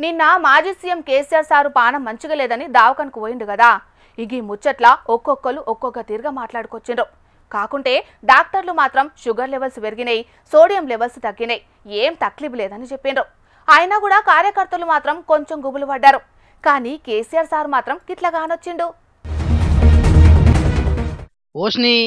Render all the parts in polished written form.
నిన్న మాజీ CM KCR sir పానం మంచిగా లేదని దావకానికి పోయిండు కదా. ఈ ముచ్చట్ల ఒక్కొక్కరు ఒక్కొక్క తీరుగా మాట్లాడుకొచ్చిండ్రు. కాకుంటే డాక్టర్లు మాత్రం షుగర్ లెవెల్స్ పెరిగినాయి, సోడియం లెవెల్స్ తగ్గినాయి, ఏం తక్లీఫ్ లేదని చెప్పిండ్రు. అయినా కూడా కార్యకర్తలు మాత్రం కొంచెం గుబులు పడ్డారు. కానీ కేసీఆర్ సార్ మాత్రం గిట్లా కానొచ్చిండు. ఓష్ని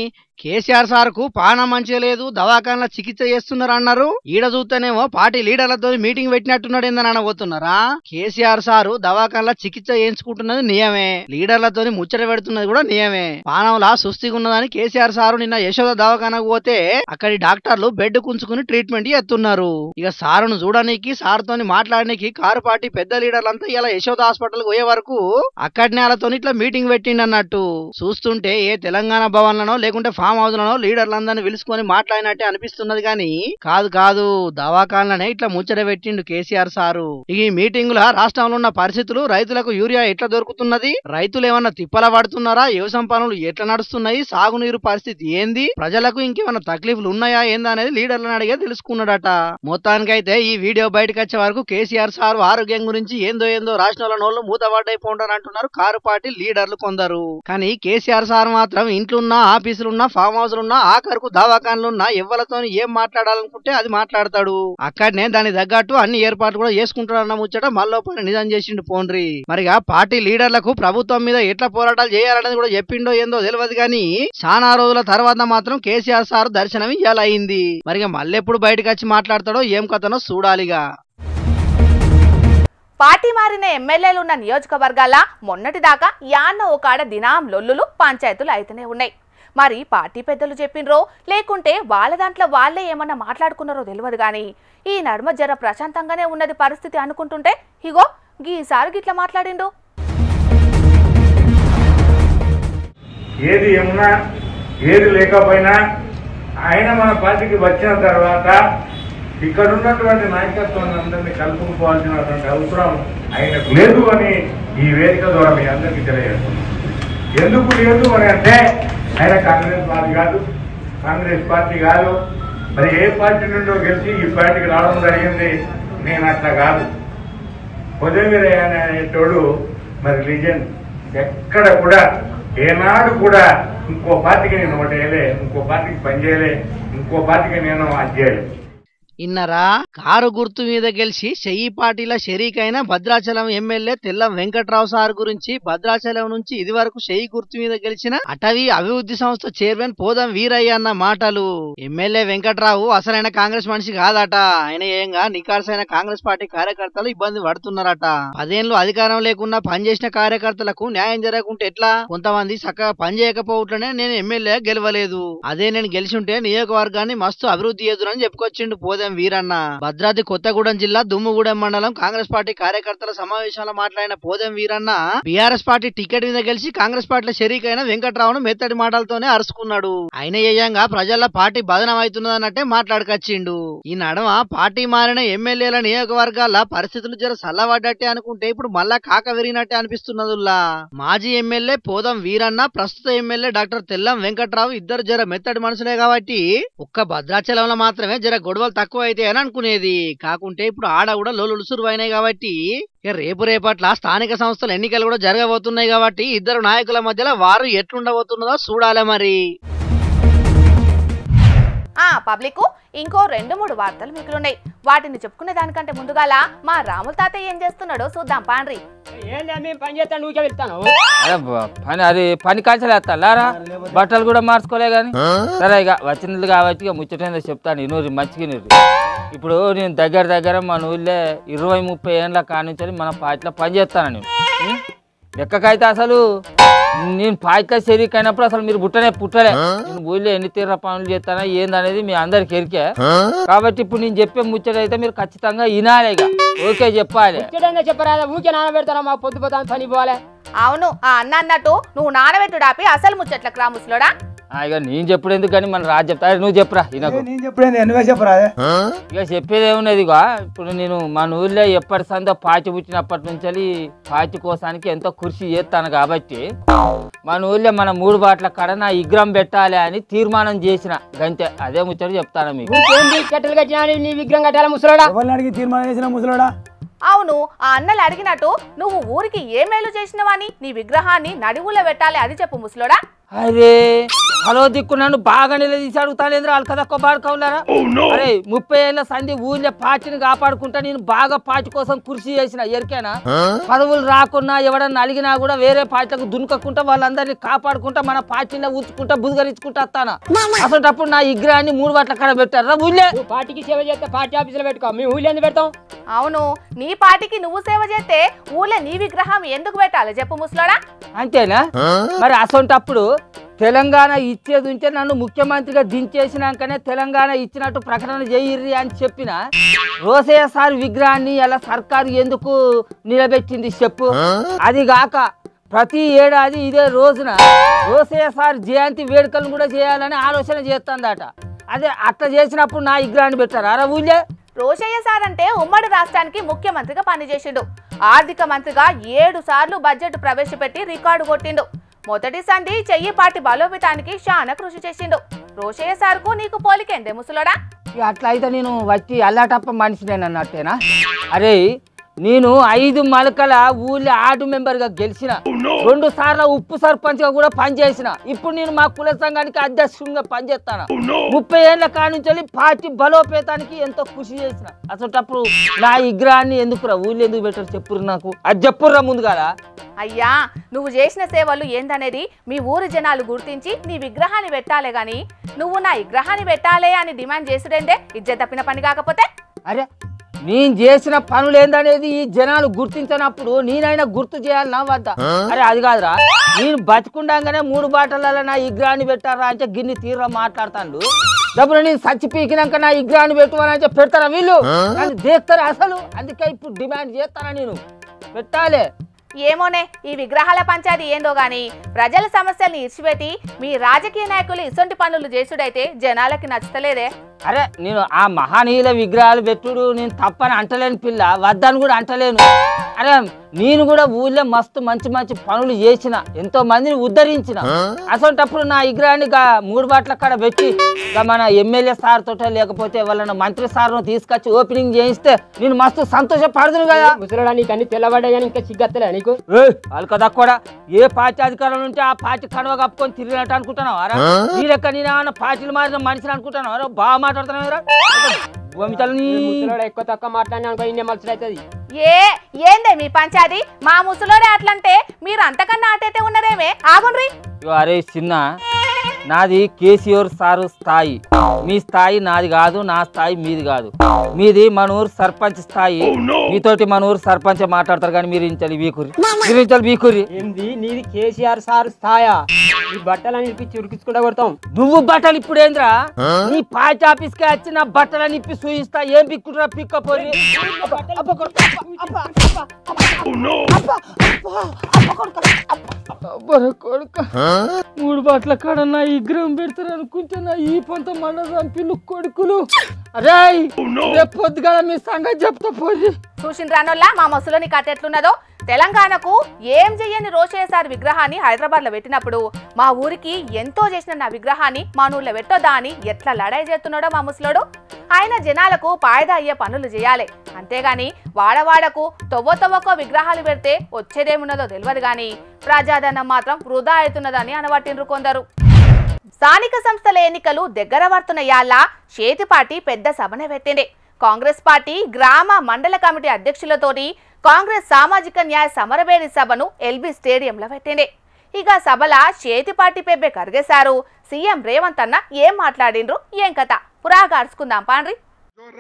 కేసీఆర్ సార్కు పానం మంచిగా లేదు, దవాఖానలో చికిత్స చేస్తున్నారు అన్నారు. ఈడ చూస్తేనేమో పార్టీ లీడర్లతో మీటింగ్ పెట్టినట్టున్నాడు ఏందని అనబోతున్నారా? కేసీఆర్ సారు దవాఖానలో చికిత్స చేయించుకుంటున్నది నియమే, లీడర్లతో ముచ్చట పెడుతున్నది కూడా నియమే. పానంలా సుస్థిగా ఉన్నదని కేసీఆర్ సారు నిన్న యశోద దవాఖానకు పోతే అక్కడి డాక్టర్లు బెడ్ కుంచుకుని ట్రీట్మెంట్ చేస్తున్నారు. ఇక సారును చూడడానికి, సార్తోని మాట్లాడడానికి కారు పార్టీ పెద్ద లీడర్లంతా ఇలా యశోద హాస్పిటల్ పోయే వరకు అక్కడి నేలతో ఇట్లా మీటింగ్ పెట్టిండి అన్నట్టు. చూస్తుంటే ఏ తెలంగాణ భవన్లనో లేకుంటే ఫామ్ హౌస్ లలో లీడర్లందరినీ పిలుచుకొని మాట్లాడినట్టే అనిపిస్తున్నది గాని కాదు, దవాఖానలనే ఇట్లా ముచ్చట పెట్టిండు కేసీఆర్ సారు. ఈ మీటింగుల రాష్ట్రంలో ఉన్న పరిస్థితులు, రైతులకు యూరియా ఎట్లా దొరుకుతున్నది, రైతులు ఏమన్నా తిప్పల పడుతున్నారా, వ్యవసాయం పనులు ఎట్లా నడుస్తున్నాయి, సాగునీరు పరిస్థితి ఏంది, ప్రజలకు ఇంకేమన్నా తక్లీఫ్లు ఉన్నాయా ఏందా అనేది లీడర్లను అడిగే తెలుసుకున్నాడట. మొత్తానికైతే ఈ వీడియో బయటకు వచ్చే వరకు కేసీఆర్ సారు ఆరోగ్యం గురించి ఏందో రాష్ట్రంలో నోళ్ళు మూతపడ్డైపోండారు అంటున్నారు కారు పార్టీ లీడర్లు కొందరు. కానీ కేసీఆర్ సార్ మాత్రం ఇంట్లున్నా, ఆఫీసులున్నా, ఫామ్ హౌస్ లున్నా, ఆఖరుకు దవాఖానలున్నా ఎవ్వలతో ఏం మాట్లాడాలనుకుంటే అది మాట్లాడతాడు. అక్కడనే దాని తగ్గట్టు అన్ని ఏర్పాట్లు కూడా చేసుకుంటాడన్న ముచ్చట మళ్ళీ నిజం చేసిండు పోండ్రి. మరిగా పార్టీ లీడర్లకు ప్రభుత్వం మీద ఎట్లా పోరాటాలు చేయాలనేది కూడా చెప్పిండో ఏందో తెలియదు గాని చాలా రోజుల తర్వాత మాత్రం కేసీఆర్ సార్ దర్శనం ఇయ్యాల అయింది. మరిగా మళ్ళెప్పుడు బయటకు వచ్చి మాట్లాడతాడో ఏం కథనో చూడాలిగా. పార్టీ మారిన ఎమ్మెల్యేలు ఉన్న నియోజకవర్గాల మొన్నటిదాకా యాన్న ఓకాడ దినాం లొల్లులు, పంచాయతీలు అయితేనే ఉన్నాయి. మరి పార్టీ పెద్దలు చెప్పిండ్రో లేకుంటే వాళ్ళ దాంట్లో వాళ్ళే ఏమన్నా మాట్లాడుకున్నారో తెలియదు కానీ ఈ నడుమ జర ప్రశాంతంగానే ఉన్నది పరిస్థితి అనుకుంటుంటే ఇగో గీసారి గిట్లా మాట్లాడిండు. ఏది ఏమున్నా ఏది లేకపోయినా ఆయన మన పార్టీకి వచ్చిన తర్వాత ఇక్కడ ఉన్నటువంటి నాయకత్వాన్ని అందరినీ కలుపుకోవాల్సినటువంటి అవసరం ఆయనకు లేదు అని ఈ వేదిక ద్వారా మీ అందరికీ తెలియజేస్తున్నాం. ఎందుకు లేదు అని అంటే ఆయన కాంగ్రెస్ పార్టీ కాదు, మరి ఏ పార్టీ నుండో గెలిచి ఈ పార్టీకి రావడం జరిగింది. నేను అట్లా కాదు. కొద్దిమీర అనేటోడు మరి లిజెండ్, ఎక్కడ కూడా ఏనాడు కూడా ఇంకో పార్టీకి నేను ఓటేయలే, ఇంకో పార్టీకి పనిచేయలే, ఇంకో పార్టీకి నేను అది చేయలే. ఇన్నరా కారు గుర్తు మీద గెలిచి చెయ్యి పార్టీల షరీకైన భద్రాచలం ఎమ్మెల్యే తెల్లం వెంకట్రావు సార్ గురించి భద్రాచలం నుంచి ఇది వరకు చెయ్యి గుర్తు మీద గెలిచిన అటవీ అభివృద్ధి సంస్థ చైర్మన్ పోదం వీరయ్య అన్న మాటలు. ఎమ్మెల్యే వెంకట్రావు అసలైన కాంగ్రెస్ మనిషి కాదట. ఆయన ఏంగా నికార్సైన కాంగ్రెస్ పార్టీ కార్యకర్తలు ఇబ్బంది పడుతున్నారట. 10 ఏళ్లు అధికారం లేకుండా పనిచేసిన కార్యకర్తలకు న్యాయం జరగకుంటే ఎట్లా, కొంతమంది చక్కగా పనిచేయకపోవట్లనే నేను ఎమ్మెల్యే గెలవలేదు, అదే నేను గెలిచుంటే నియోజకవర్గాన్ని మస్తు అభివృద్ధి చేద్దునని చెప్పుకొచ్చిండు పోదం వీరన్న. భద్రాద్రి కొత్తగూడెం జిల్లా దుమ్ముగూడెం మండలం కాంగ్రెస్ పార్టీ కార్యకర్తల సమావేశంలో మాట్లాడిన Podem Veeranna BRS party ticket మీద గెలిచి కాంగ్రెస్ పార్టీలో షరీకైన వెంకట్రావును మెత్తడి మాటలతోనే అరుచుకున్నాడు. ఆయన ఏయంగా ప్రజల పార్టీ బదనం అవుతున్నదన్నట్టే మాట్లాడుకొచ్చిండు. ఈ నడమ పార్టీ మారిన ఎమ్మెల్యేల నియోజకవర్గాల పరిస్థితులు జర సల్లబడ్డట్టే అనుకుంటే ఇప్పుడు మళ్ళా కాక విరిగినట్టే అనిపిస్తున్నదుల్లా. మాజీ ఎమ్మెల్యే పోదం వీరన్న, ప్రస్తుత ఎమ్మెల్యే డాక్టర్ తెల్లం వెంకట్రావు ఇద్దరు జర మెత్తడి మనుషులే కాబట్టి ఒక్క భద్రాచలంలో మాత్రమే జర గొడవలు తక్కువ అయితే అని అనుకునేది. కాకుంటే ఇప్పుడు ఆడ కూడా లోలు సురువైనాయి కాబట్టి రేపట్ల స్థానిక సంస్థల ఎన్నికలు కూడా జరగబోతున్నాయి కాబట్టి ఇద్దరు నాయకుల మధ్యలో వారు ఎట్లుండబోతున్నదో చూడాలి మరి. పబ్లిక్ ఇంకో 2-3 వార్తలు మిగిలిన్నాయి. వాటిని చెప్పుకునే దానికంటే ముందుగాల మా రాముల తాతయ్య ఏం చేస్తున్నాడో చూద్దాం పాండ్రి. పని కాల్చలేస్తారా, బట్టలు కూడా మార్చుకోలే గాని సరే ఇక వచ్చినది కాబట్టి ఇక ముచ్చటేందో చెప్తాను. ఇనూరి మంచిగా ఇప్పుడు నేను దగ్గర మన ఊళ్ళో 20-30 ఏళ్ళ కానించాలి మన పార్టీలో పని చేస్తాను. నేను లెక్కకైతే అసలు నేను పార్టీలో షరీకైనప్పుడు అసలు మీరు పుట్టలే. నేను ఊళ్ళో ఎన్ని తీర పనులు చేస్తానా ఏందనేది మీ అందరికి ఎరికే కాబట్టి ఇప్పుడు నేను చెప్పే ముచ్చటైతే మీరు ఖచ్చితంగా వినాలి. ఇక ఓకే చెప్పాలి. చెప్పరాదా ఊకే నానబెడతారా, మాకు పొద్దుపోతా పని పోవాలి. అవును అన్న అన్నట్టు నువ్వు నానబెట్టుడాపి అసలు ముచ్చట్లకు రా ముసలోడా. ఇక నేను చెప్పుడు ఎందుకు కానీ మన రాజు చెప్తా, నువ్వు చెప్పురా. ఇక చెప్పేది ఏమున్నది. ఇక ఇప్పుడు నేను మన ఊళ్ళో ఎప్పటి సందో పాచి పుట్టినప్పటి నుంచి పాచి కోసానికి ఎంతో కృషి చేస్తాను కాబట్టి మన ఊళ్ళో మన 3 బాట్ల కడ నా విగ్రహం పెట్టాలి అని తీర్మానం చేసిన గంతే. అదే ముచ్చట చెప్తాను మీకు. విగ్రహం కట్టాలి ముసలోడా. అవును అవును, ఆ అన్నలు అడిగినట్టు నువ్వు ఊరికి ఏ మేలు చేసినవని నీ విగ్రహాన్ని నడువులో పెట్టాలి అది చెప్పు ముసలోడా. అరే హలో దిక్కు నన్ను బాగా నిలదీసి అడుగుతానేంద్ర వాళ్ళు కదా బాడుకోవాలరా. అరే 30 ఏళ్ల సంధి ఊళ్ళో పార్టీని కాపాడుకుంటా నేను బాగా పార్టీ కోసం కృషి చేసిన ఎరికేనా. పదవులు రాకున్నా ఎవడన్నా అలిగినా కూడా వేరే పార్టీలకు దునుకకుండా వాళ్ళందరినీ కాపాడుకుంటా మన పార్టీలో ఉంచుకుంటా బుధగరించుకుంటా వస్తానా. అసలు నా విగ్రహాన్ని 3 వాట్ల కాడ పెట్టారా ఊళ్ళే. పార్టీకి సేవ చేస్తే పార్టీ ఆఫీసులో పెట్టుకో, మేము ఊళ్ళో ఎందుకు పెడతాం? అవును, నీ పార్టీకి నువ్వు సేవ చేస్తే ఊళ్ళో నీ విగ్రహం ఎందుకు పెట్టాలి చెప్పు ముసలోడా. అంతేనా? మరి అసొంటప్పుడు తెలంగాణ ఇచ్చేది ఉంటే నన్ను ముఖ్యమంత్రిగా దించేసినాకనే తెలంగాణ ఇచ్చినట్టు ప్రకటన చేయిర్రి అని చెప్పిన రోసయ్య సార్ విగ్రహాన్ని అలా సర్కారు ఎందుకు నిలబెట్టింది చెప్పు. అది గాక ప్రతి ఏడాది ఇదే రోజున రోసయ్య సార్ జయంతి వేడుకలు కూడా చేయాలని ఆలోచన చేస్తుందట. అదే అట్లా చేసినప్పుడు నా విగ్రహాన్ని పెట్టారు అరా ఊళ్ళే. రోషయ్య సార్ అంటే ఉమ్మడి రాష్ట్రానికి ముఖ్యమంత్రిగా పనిచేసిండు. ఆర్థిక మంత్రిగా 7 సార్లు బడ్జెట్ ప్రవేశపెట్టి రికార్డు కొట్టిండు. మొదటి సంధి చెయ్యి పార్టీ బలోపేతానికి చాలా కృషి చేసిండు. రోషయ్య సార్కు నీకు పోలికేందే ముసలోడా. అట్లా అయితే నేను వచ్చి అల్లాటప్ప మనిషినేనన్నట్టేనా? అరే నేను 5 మలకల ఊళ్ళో ఆర్డు మెంబర్గా గెలిచిన, 2 సార్లు ఉప్పు సర్పంచ్గా కూడా పనిచేసిన. ఇప్పుడు నేను మా కుల సంఘానికి అధ్యక్షుడిగా పనిచేస్తాను. 30 ఏళ్ల కానుంచి పార్టీ బలోపేతానికి ఎంతో కృషి చేసిన. అసలు నా విగ్రహాన్ని ఎందుకురా ఊళ్ళో ఎందుకు పెట్టారు చెప్పురు నాకు, అది చెప్పుర్రా ముందు కదా. అయ్యా, నువ్వు చేసిన సేవలు ఏందనేది మీ ఊరి జనాలు గుర్తించి నీ విగ్రహాన్ని పెట్టాలే గాని నువ్వు నా విగ్రహాన్ని పెట్టాలే అని డిమాండ్ చేసుడేందే ఇజ్జత్ తప్పిన పని కాకపోతే. అరే నేను చేసిన పనులు ఏందనేది ఈ జనాలు గుర్తించినప్పుడు నేనైనా గుర్తు చేయాలి నా వద్ద. అరే అది కాదురా, నేను బతికుండగానే 3 బాటలలో నా విగ్రహాన్ని పెట్టారా అంటే గిన్ని తీరా మాట్లాడతాను. డబ్బులు నేను చచ్చి పీకినాక నా విగ్రహాన్ని పెట్టుకోవాలంటే పెడతారా వీళ్ళు? నన్ను దేస్తారా అసలు? అందుకే ఇప్పుడు డిమాండ్ చేస్తారా నేను పెట్టాలి. ఏమోనే, ఈ విగ్రహాల పంచాయతీ ఏందో గాని ప్రజల సమస్యల్ని ఇచ్చిపెట్టి మీ రాజకీయ నాయకులు ఇసొంటి పనులు చేసుడైతే జనాలకి నచ్చలేదే. అరే నేను ఆ మహనీయుల విగ్రహాలు పెట్టుడు నేను తప్పని అంటలేను పిల్ల, వద్దని కూడా అంటలేను. అరే నేను కూడా ఊళ్ళో మస్తు మంచి మంచి పనులు చేసిన, ఎంతో మందిని ఉద్ధరించిన. అసలు నా విగ్రహాన్ని 3 బాట్ల కాడ పెట్టి మన ఎమ్మెల్యే సార్ తోట లేకపోతే వాళ్ళ మంత్రి సార్ను తీసుకొచ్చి ఓపెనింగ్ చేయిస్తే నేను మస్తు సంతోషపడుతుంది కదా. ముసలోడా నీకు అన్ని తెల్లబడ్డా కానీ ఇంకా సిగ్గత్తలే నీకు. వాళ్ళు కదా కూడా ఏ పార్టీ అధికారంలో ఉంటే ఆ పార్టీ కడవ కప్పుకొని తిరిగినట్టు అనుకుంటున్నావు అరా? నీ లెక్క నేను ఏమన్నా పార్టీలు మారిన మనిషిని అనుకుంటున్నావు అరా? బాగా మాట్లాడుతున్నావు. ఎక్కువ తక్కువ మాట్లాడినా అనుకో ఇన్నే మనుషులు అవుతుంది. ఏందే మీ పంచాయతీ? మా ముసలోడే అట్లంటే మీరు అంతకన్నా అటైతే ఉన్నారేమే, ఆగుండ్రి. అరే చిన్న, నాది కేసీఆర్ సారు స్థాయి, మీ స్థాయి నాది కాదు, నా స్థాయి మీది కాదు. మీది మన ఊరు సర్పంచ్ స్థాయి, మీతోటి మన ఊరు సర్పంచ్ మాట్లాడతారు కానీ మీరు ఇంచాలి బీకురి. ఏంది నీది కేసీఆర్ సార్ స్థాయా? ఈ బట్టలని ఇప్పి చురికించుకుంటా కొడతాం. నువ్వు బట్టలు ఇప్పుడు ఏంద్రా నీ పార్టీ ఆఫీస్ కి వచ్చి నా బట్టలని ఇప్పి చూయిస్తా. ఏం పిక్కురా పిక్కపోయి కొడుక 3 బాట్ల కాడ నా విగ్రహం పెడతారు అనుకుంటే నా ఈ పొంత మన రంపిలు కొడుకులు. అరే రేపు పొద్దుగా మీ సంగతి చెప్తా పోయి. చూసిండ్రానోళ్ళ మా ముసలోని కథ ఎట్లున్నదో. తెలంగాణకు ఏం చెయ్యని రోషయ్య సార్ విగ్రహాన్ని హైదరాబాద్ లో పెట్టినప్పుడు మా ఊరికి ఎంతో చేసిన నా విగ్రహాన్ని మా ఊర్లో పెట్టొద్దా అని ఎట్లా లడాయి చేస్తున్నాడో మా ముసలోడు. ఆయన జనాలకు పాయదా అయ్యే పనులు చేయాలి, అంతేగాని వాడవాడకు తొవ్వకో విగ్రహాలు పెడితే వచ్చేదేమున్నదో తెలియదు గాని ప్రజాధనం మాత్రం వృధా అవుతున్నదని అనబట్టిండ్రు కొందరు. స్థానిక సంస్థల ఎన్నికలు దగ్గర పడుతున్న యాళ్ళ చేతి పార్టీ పెద్ద సభనే పెట్టింది. కాంగ్రెస్ పార్టీ గ్రామ మండల కమిటీ అధ్యక్షులతోటి కాంగ్రెస్ సామాజిక న్యాయ సమరవేడి సభను ఎల్బీ స్టేడియంలో పెట్టింది. ఇక సభల చేతి పార్టీ పెబ్బే కరిగేశారు. సీఎం రేవంత్ అన్న ఏం మాట్లాడిండ్రు, ఏం కథ పురాగా అరుచుకుందాం పాండ్రి.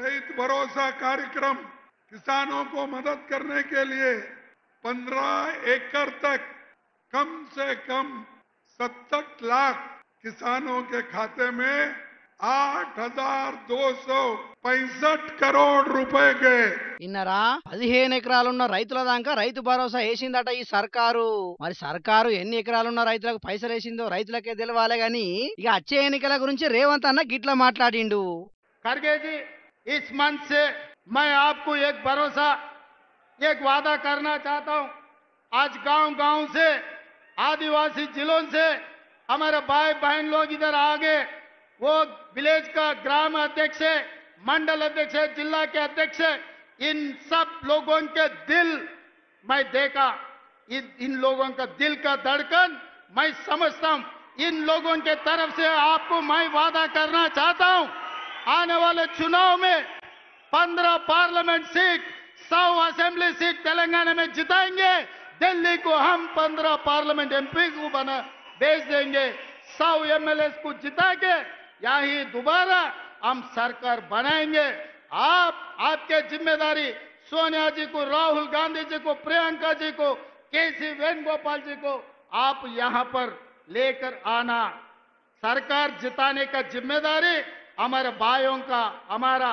రైతు భరోసా కార్యక్రम किसानों को मदद करने के लिए 15 एकड़ तक कम से कम 70 लाख किसानों के खाते में 8,265 करोड़ रुपए के ఇన్నరా 15 ఎకరాలున్న రైతుల దాకా రైతు భరోసా వేసిందట ఈ సర్కారు. మరి సర్కారు ఎన్ని ఎకరాలున్న రైతులకు పైసలు వేసిందో రైతులకే తెలవాలి గాని ఇక వచ్చే ఎన్నికల గురించి రేవంత్ అన్న గిట్లా మాట్లాడిండు. खड़गे जी, इस मंच से मैं आपको एक भरोसा, एक वादा करना चाहता हूं. आज गांव-गांव से, आदिवासी जिलों से हमारे भाई बहन लोग इधर आ गए. वो विलेज का ग्राम अध्यक्ष है, मंडल अध्यक्ष है, जिला के अध्यक्ष है, इन सब लोगों के दिल मैं देखा, इन लोगों का दिल का धड़कन मैं समझता हूं। इन लोगों के तरफ से आपको मैं वादा करना चाहता हूं, आने वाले चुनाव में 15 parliament seat, 100 assembly seat Telangana में जिताएंगे। दिल्ली को हम 15 पार्लियामेंट एमपी को बना भेज देंगे। 100 एमएलए को जिता के यही दोबारा हम सरकार बनाएंगे। आपके जिम्मेदारी सोनिया जी को, राहुल गांधी जी को, प्रियंका जी को, केसी वेणुगोपाल जी को आप यहां पर लेकर आना। सरकार जिताने का जिम्मेदारी हमारे भाइयों का, हमारा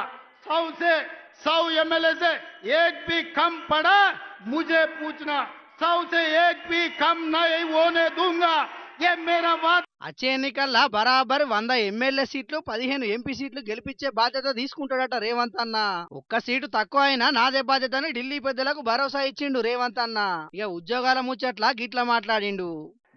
100 एमएलए से एक भी कम पड़ा मुझे पूछना, 100 से एक भी कम नहीं होने दूंगा, ये मेरा वादा। వచ్చే ఎన్నికల్లో బరాబర్ 100 ఎమ్మెల్యే సీట్లు 15 ఎంపీ సీట్లు గెలిపించే బాధ్యత తీసుకుంటాడట రేవంత్ అన్న. ఒక్క సీటు తక్కువ అయినా నాదే బాధ్యత అని ఢిల్లీ పెద్దలకు భరోసా ఇచ్చిండు రేవంత్ అన్న. ఇక ఉద్యోగాల ముచ్చట్లా గిట్లా మాట్లాడిండు.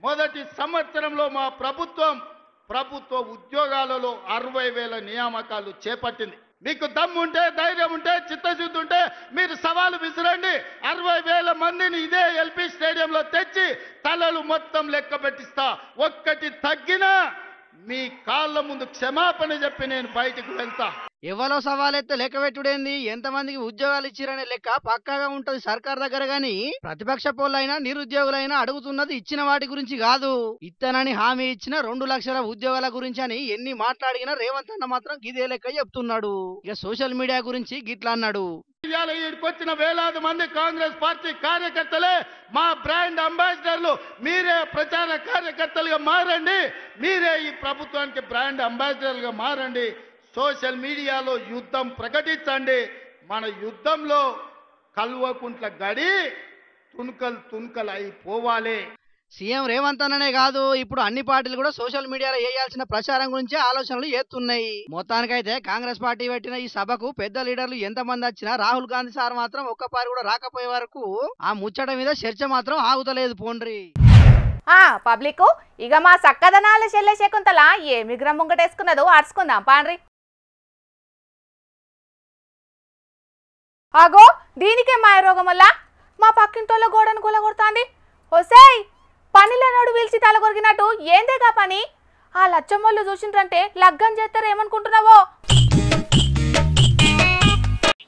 మొదటి సంవత్సరంలో మా ప్రభుత్వ ఉద్యోగాలలో 60,000 నియామకాలు చేపట్టింది. మీకు దమ్ముంటే, ధైర్యం ఉంటే, చిత్తశుద్ధి ఉంటే మీరు సవాలు విసిరండి. 60,000 మందిని ఇదే ఎల్పీ స్టేడియంలో తెచ్చి తలలు మొత్తం లెక్క పెట్టిస్తా. ఒక్కటి తగ్గినా మీ కాళ్ళ ముందు క్షమాపణ చెప్పి నేను బయటకు వెళ్తా. ఎవరో సవాలెత్తే లెక్క పెట్టుడేంది, ఎంతమందికి ఉద్యోగాలు ఇచ్చిరనే లెక్క పక్కాగా ఉంటది సర్కార్ దగ్గర గాని, ప్రతిపక్ష పోలైనా నిరుద్యోగులైనా అడుగుతున్నది ఇచ్చిన వాటి గురించి కాదు. ఇత్తనని హామీ ఇచ్చిన 2 లక్షల ఉద్యోగాల గురించి అని ఎన్ని మాట్లాడినా రేవంత్ అన్న మాత్రం గిదే లెక్క చెప్తున్నాడు. ఇక సోషల్ మీడియా గురించి గిట్లా అన్నాడు. ఇవాళ ఈడికొచ్చిన వేలాది మంది కాంగ్రెస్ పార్టీ కార్యకర్తలే మా బ్రాండ్ అంబాసిడర్లు. మీరే ప్రచార కార్యకర్తలుగా మారండి, మీరే ఈ ప్రభుత్వానికి బ్రాండ్ అంబాసిడర్లుగా మారండి. సోషల్ మీడియాలో యుద్ధం ప్రకటించండి. మన యుద్ధంలో కల్వకుంట్ల గడి తుణుకలు అయిపోవాలి. సీఎం రేవంత్ అన్ననే కాదు, ఇప్పుడు అన్ని పార్టీలు కూడా సోషల్ మీడియాలో వేయాల్సిన ప్రచారం గురించి ఆలోచనలు చేస్తున్నాయి. మొత్తానికైతే కాంగ్రెస్ పార్టీ పెట్టిన ఈ సభకు పెద్ద లీడర్లు ఎంతమంది వచ్చినా రాహుల్ గాంధీ సార్ మాత్రం ఒక్కపారి కూడా రాకపోయే వరకు ఆ ముచ్చట మీద చర్చ మాత్రం ఆగుతలేదు. పోండ్రి పబ్లిక్ ఇక మా సక్కదనాల చెల్లె శకుంతల ఏమి గ్రమ్ముంగటేసుకున్నదో అరుచుకుందాం పాండ్రి. ఆగో దీనికే మాయ రోగం వల్ల మా పక్కింటోళ్ళ గోడను కూలగొడుతోంది. ఒసేయ్ పనిలేనోడు పిలిచి తలగొరిగినట్టు ఏందేగా పని? ఆ లచ్చమ్మోళ్ళు చూసిండ్రంటే లగ్గం చేస్తారు ఏమనుకుంటున్నావో?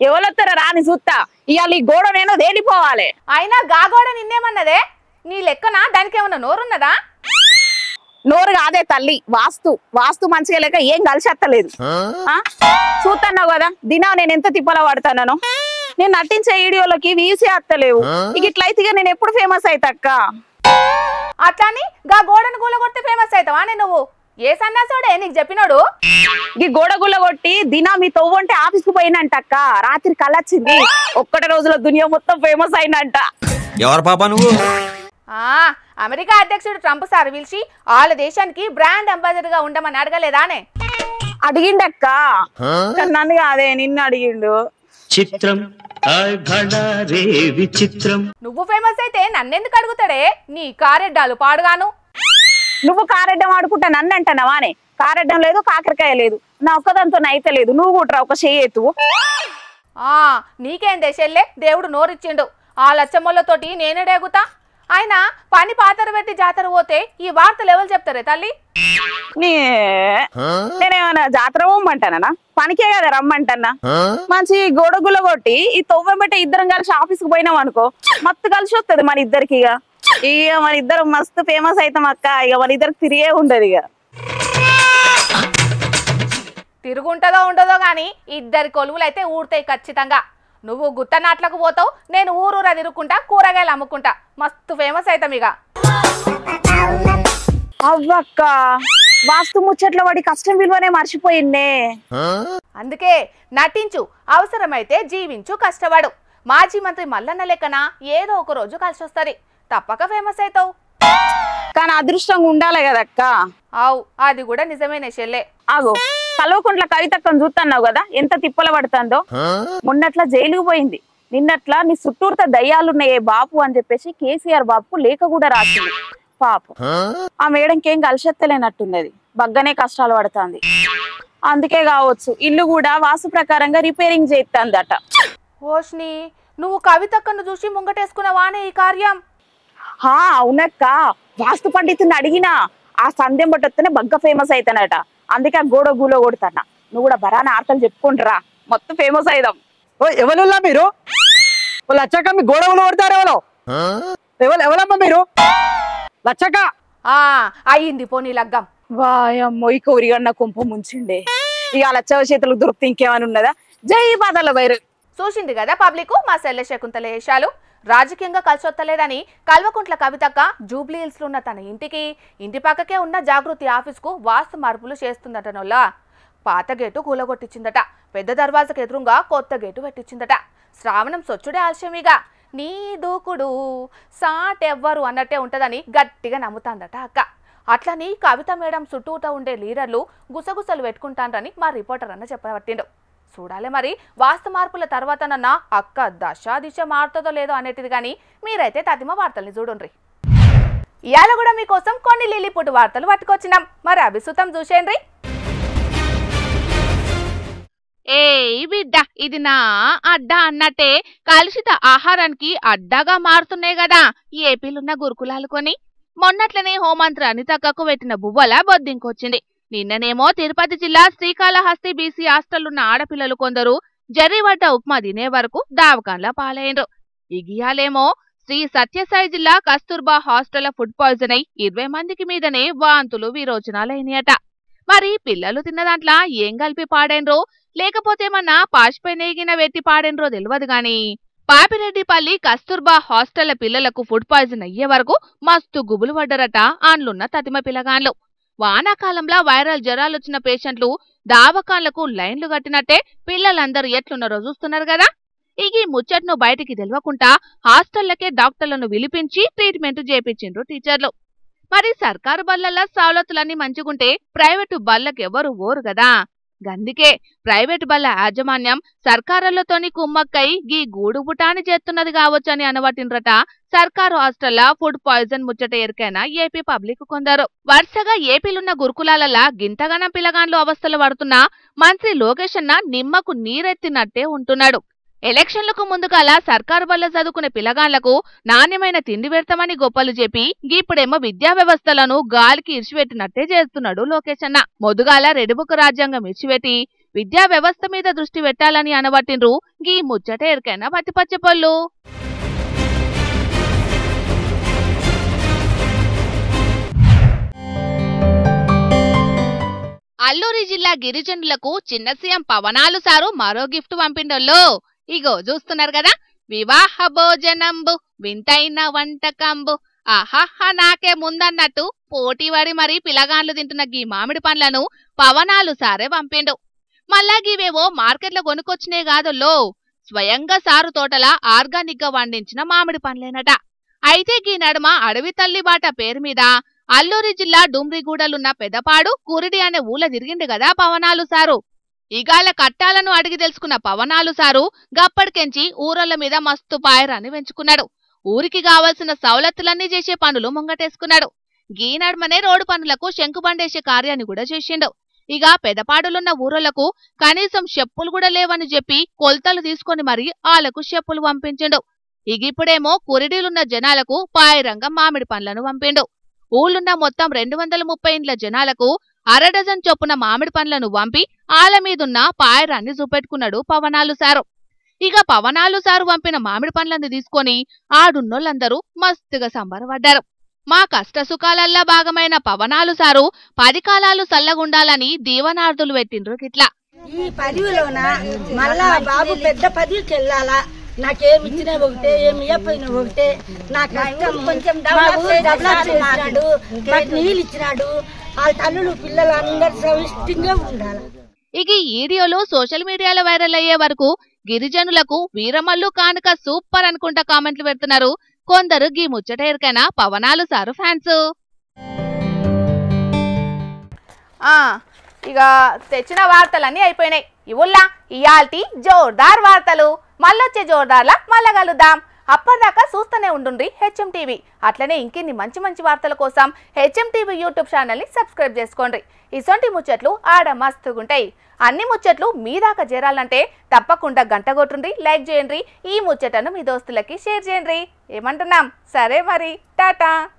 ఎవరొస్తారో రాని చూస్తా. ఇవాళ ఈ గోడ నేను తేలిపోవాలి. అయినా గా గోడ నిన్నేమన్నదే? నీ లెక్కన దానికి ఏమన్నా నోరున్నదా? నోరు కాదే తల్లి, వాస్తు మంచిగా లేక ఏం కలిసేత్తలేదు. చూస్తున్నావు కదా దినం నేను ఎంత తిప్పలా పడతాను. నేను నటించే వీడియోలకి వీసీ అత్తలేవు. ఇక ఇట్లయితే నేను ఎప్పుడు ఫేమస్ అవుతాక్క? అట్లాని గా గోడను కూలగొడితే ఫేమస్ అవుతావా? నువ్వు ఏ సన్నాసోడే నీకు చెప్పినోడు? ఈ గోడ గుల్ల కొట్టి దినా మీ తవ్వంటే ఆఫీస్ కు పోయినంటక్క. రాత్రి కలొచ్చింది, ఒక్కటి రోజులో దునియా మొత్తం ఫేమస్ అయినంట. ఎవరు పాపా నువ్వు? అమెరికా అధ్యక్షుడు ట్రంప్ సార్ పిలిచి వాళ్ళ దేశానికి బ్రాండ్ అంబాసిడర్ గా ఉండమని అడగలేదానే? అడిగిండక్క, నన్ను కాదే నిన్ను అడిగిండు. చిత్రం విచిత్రం. నువ్వు ఫేమస్ అయితే నన్నెందుకు అడుగుతాడే? నీ కారెడ్డాలు పాడుగాను. నువ్వు కారెడ్డం ఆడుకుంటా నన్ను అంటానవానే? కారెడ్డం లేదు, కాకరకాయ లేదు, నా ఒక్కదంతో అయితే లేదు. నువ్వు కూడా ఒక చేయెత్తు. నీకేం దేశల్లే, దేవుడు నోరిచ్చిండు. ఆ లచ్చమ్మలతోటి నేనేడేగుతా. ఆయన పని పాతర పెట్టి జాతర పోతే ఈ వార్తలు ఎవరు చెప్తారే తల్లి? నేనేమన్నా జాతర పోమంటానా? పనికే కదా రమ్మంటన్నా. మంచి గోడగుల్ల కొట్టి ఈ తొవ్వ పెట్టే ఇద్దరం కలిసి ఆఫీస్ కు పోయినాం అనుకో, మస్తు కలిసి వస్తుంది మన ఇద్దరికి. ఇక మన ఇద్దరం మస్తు ఫేమస్ అవుతాం అక్క. ఇక మన ఇద్దరికి తిరిగే ఉండదు. ఇక తిరుగుంటదో ఉండదో గాని ఇద్దరి కొలువులైతే ఊడతాయి ఖచ్చితంగా. నువ్వు గుట్టనాట్లకు పోతావు, నేను ఊరూరా తిరుగుకుంటా కూరగాయలు అమ్ముకుంటా. మస్తు ఫేమస్ అవుతాం ఇక. అవ్వక్క వాస్తు ముచ్చట్ల వాడి కష్టం విలువనే మర్చిపోయిందే. అందుకే నటించు, అవసరమైతే జీవించు, కష్టపడు. మాజీ మంత్రి మల్లన్న లెక్కన ఏదో ఒక రోజు కలిసి వస్తుంది, తప్పక ఫేమస్ అవుతావు. కానీ అదృష్టంగా ఉండాలి కదక్క. అవు అది కూడా నిజమేనే చెల్లె. ఆగో కల్వకుంట్ల కవితక్కను చూస్తున్నావు కదా ఎంత తిప్పల పడుతుందో. మొన్నట్లా జైలుకు పోయింది, నిన్నట్లా నీ చుట్టూరుత దయ్యాలున్నాయే బాపు అని చెప్పేసి కేసీఆర్ బాపు లేఖ కూడా రాసింది. పాపం ఆ మేడంకేం కలిసెత్తలేనట్టున్నది, బగ్గనే కష్టాలు పడుతుంది. అందుకే కావచ్చు ఇల్లు కూడా వాస్తు ప్రకారంగా రిపేరింగ్ చేస్తుందట. ఓష్ని నువ్వు కవితక్కను చూసి ముంగటేసుకున్నావానే ఈ కార్యం? అవునక్క, వాస్తు పండితుని అడిగినా ఆ సంధ్యం పట్టొత్తనే బగ్గ ఫేమస్ అవుతానట. అందుకే ఆ గోడ గూలో కొడుతున్నా. నువ్వు కూడా బరాన ఆర్తలు చెప్పుకుంటారా, మొత్తం ఫేమస్ అయిదాం. ఎవరులా మీరు? లచ్చక్క మీ గోడ గూలో కొడతారు. ఎవరమ్మా మీరు? లచ్చక్క అయ్యింది పోనీ లగ్గం. వాయమ్మో, ఈ కోరిగన్న కొంప ముంచిండే. ఇక లచ్చవ చేతులకు దొరికితే ఇంకేమని ఉన్నదా? జై బాధల వైరు. చూసింది కదా పబ్లిక్ మా సెల్లె శకుంతల వేషాలు. రాజకీయంగా కలిసొత్తలేదని కల్వకుంట్ల కవితక్క జూబ్లీ హిల్స్ లో ఉన్న తన ఇంటి పక్కకే ఉన్న జాగృతి ఆఫీస్కు వాస్తు మార్పులు చేస్తుందటనోళ్ళ. పాత గేటు కూలగొట్టించిందట, పెద్ద దర్వాజకు ఎదురుగా కొత్త గేటు పెట్టించిందట. శ్రావణం సొచ్చుడే ఆలస్యమిగా, నీ దూకుడు సాటెవ్వరు అన్నట్టే ఉంటదని గట్టిగా నమ్ముతాందట అక్క. అట్లని కవిత మేడం చుట్టూట ఉండే లీడర్లు గుసగుసలు పెట్టుకుంటానని మా రిపోర్టర్ అన్న చెప్పబట్టిండు. చూడాలి మరి వాస్తు మార్పుల తర్వాతనన్నా అక్క దిశ మారుతుందో లేదో అనేటిది. కానీ మీరైతే తదిమ వార్తల్ని చూడండి. ఇవాళ కూడా మీకోసం కొన్ని లిల్లీపుట్టు వార్తలు పట్టుకొచ్చినాం, మరి అభిసుతం చూసేయండి. బిడ్డ, ఇది నా అడ్డా అన్నట్టే కలుషిత ఆహారానికి అడ్డాగా మారుతున్నాయి కదా ఈ ఏపీలున్న గురుకులాలు కొని. మొన్నట్లనే హోంమంత్రి అనితక్కకు పెట్టిన బువ్వల బొద్దింకొచ్చింది. నిన్ననేమో తిరుపతి జిల్లా శ్రీకాళహస్తి బీసీ హాస్టళ్లున్న ఆడపిల్లలు కొందరు జర్రివడ్డ ఉప్మా తినే వరకు దావకాన్లా పాలైండ్రు. ఇగియాలేమో శ్రీ సత్యసాయి జిల్లా కస్తూర్బా హాస్టల్ ఫుడ్ పాయిజన్ అయి 20 మందికి మీదనే వాంతులు విరోచనాలైనాయట. మరి పిల్లలు తిన్న దాంట్లో ఏం కలిపి పాడైనరో లేకపోతే ఏమన్నా పాష్పై నేగిన వెట్టి పాడైనరో తెలియదు గాని పాపిరెడ్డిపల్లి కస్తూర్బా హాస్టళ్ల పిల్లలకు ఫుడ్ పాయిజన్ అయ్యే వరకు మస్తు గుబులు పడ్డరట ఆన్లున్న తతిమ పిల్లగాన్లు. వానాకాలంలో వైరల్ జ్వరాలొచ్చిన పేషెంట్లు దావకాన్లకు లైన్లు కట్టినట్టే పిల్లలందరూ ఎట్లున్నారో చూస్తున్నారు కదా. ఈ ముచ్చట్ను బయటికి తెలియకుండా హాస్టళ్లకే డాక్టర్లను విలిపించి ట్రీట్మెంట్ చేపించిండ్రు టీచర్లు. మరి సర్కారు బళ్లల్లో సవలతులన్నీ మంచిగుంటే ప్రైవేటు బళ్లకెవ్వరు ఓరు కదా. గందుకే ప్రైవేటు బళ్ల యాజమాన్యం సర్కారులతోని కుమ్మక్కై గీ గూడుబుటాని చేస్తున్నది కావచ్చని అనవటిండ్రట సర్కారు హాస్టల్ల ఫుడ్ పాయిజన్ ముచ్చట ఎరికైన ఏపీ పబ్లిక్ కొందరు. వరుసగా ఏపీలున్న గురుకులాలలా గింతగనం పిల్లగాన్లు అవస్థలు పడుతున్నా మంత్రి లోకేష్ అన్న నిమ్మకు నీరెత్తినట్టే ఉంటున్నాడు. ఎలక్షన్లకు ముందుగాల సర్కారు బల్ల చదువుకునే పిల్లగాళ్లకు నాణ్యమైన తిండి పెడతామని గొప్పలు చెప్పి ఇప్పుడేమో విద్యా వ్యవస్థలను గాలికి ఇర్చిపెట్టినట్టే చేస్తున్నాడు లోకేష్ అన్న. మొదుగాల రెడ్డిబుక్ రాజ్యాంగం ఇర్చిపెట్టి విద్యా వ్యవస్థ మీద దృష్టి పెట్టాలని అనబట్టిండ్రు గీ ముచ్చట ఎరికైనా పత్తిపచ్చపొల్లు. అల్లూరి జిల్లా గిరిజనులకు చిన్న సీఎం పవనాలు సారు మరో గిఫ్ట్ పంపిండోళ్ళు. ఇగో చూస్తున్నారు కదా, వివాహ భోజనంబు వింతైన వంటకంబు. ఆహాహా నాకే ముందన్నట్టు పోటీవాడి మరి పిల్లగాండ్లు తింటున్న గీ మామిడి పండ్లను పవనాలు సారే పంపిండు. మళ్ళా గీవేవో మార్కెట్లో కొనుక్కొచ్చినే కాదుల్లో, స్వయంగా సారు తోటల ఆర్గానిక్ గా వండించిన మామిడి పండ్లేనట. అయితే గీ నడుమ అడవి తల్లి బాట పేరు మీద అల్లూరి జిల్లా డుమ్రిగూడలున్న పెదపాడు కురిడి అనే ఊళ్ళ తిరిగిండు కదా పవనాలు సారు. ఇగాల కట్టాలను అడిగి తెలుసుకున్న పవనాలు సారు గప్పటికెంచి ఊరల మీద మస్తు పాయరాన్ని పెంచుకున్నాడు. ఊరికి కావలసిన సౌలతులన్నీ చేసే పనులు ముంగటేసుకున్నాడు. గీనడ్మనే రోడ్డు పనులకు శంకుబండేసే కార్యాన్ని కూడా చేసిండు. ఇక పెదపాడులున్న ఊరలకు కనీసం చెప్పులు కూడా లేవని చెప్పి కొలతలు తీసుకొని మరి ఆళ్లకు చెప్పులు పంపించిండు. ఇగిప్పుడేమో కురిడీలున్న జనాలకు పాయరంగా మామిడి పండ్లను పంపిండు. ఊళ్ళున్న మొత్తం 230 ఇండ్ల జనాలకు అరడజన్ చొప్పున మామిడి పండ్లను పంపి ఆల మీదున్న పాయరాన్ని చూపెట్టుకున్నాడు పవనాలు సారు. ఇక పవనాలు సారు పంపిన మామిడి పండ్లను తీసుకొని ఆడున్నోళ్ళందరూ మస్తుగా సంబరపడ్డారు. మా కష్ట సుఖాలల్లా భాగమైన పవనాలు సారు 10 కాలాలు సల్లగుండాలని దీవనార్థులు పెట్టిండ్రు. గిట్లా ఈ పదవిలోన మళ్ళా బాబు పెద్ద పదవికి వెళ్ళాలా, నాకేమి ఇచ్చినా ఒకటే ఏమి ఇవ్వపోయినా ఒకటే. నా కష్టం కొంచెం డెవలప్ చేసినాడు, మాకు నీళ్ళు ఇచ్చినాడు. వాళ్ళ తల్లులు పిల్లలు అందరు సవిష్టంగా ఉండాలి. ఇక ఈ వీడియోలు సోషల్ మీడియాలో వైరల్ అయ్యే వరకు గిరిజనులకు వీరమల్లు కానుక సూపర్ అనుకుంటా కామెంట్లు పెడుతున్నారు కొందరు గీ ముచ్చట ఎరికైనా పవనాలు సారు ఫ్యాన్స్. ఇక తెచ్చిన వార్తలన్నీ అయిపోయినాయి. ఇవుల్లా ఇయాల్టి జోర్దార్ వార్తలు. మళ్ళొచ్చే జోర్దార్లా మళ్ళా కలుద్దాం. అప్పటిదాకా చూస్తూనే ఉండండి హెచ్ఎం టీవీ. అట్లనే ఇంకిన్ని మంచి మంచి వార్తల కోసం హెచ్ఎం టీవీ యూట్యూబ్ ఛానల్ని సబ్స్క్రైబ్ చేసుకోండి. ఇసొంటి ముచ్చట్లు ఆడ మస్తుగుంటాయి. అన్ని ముచ్చట్లు మీ దాకా చేరాలంటే తప్పకుండా గంట కొట్టుండి, లైక్ చేయండి, ఈ ముచ్చటను మీ దోస్తులకి షేర్ చేయండి. ఏమంటున్నాం? సరే మరి, టాటా.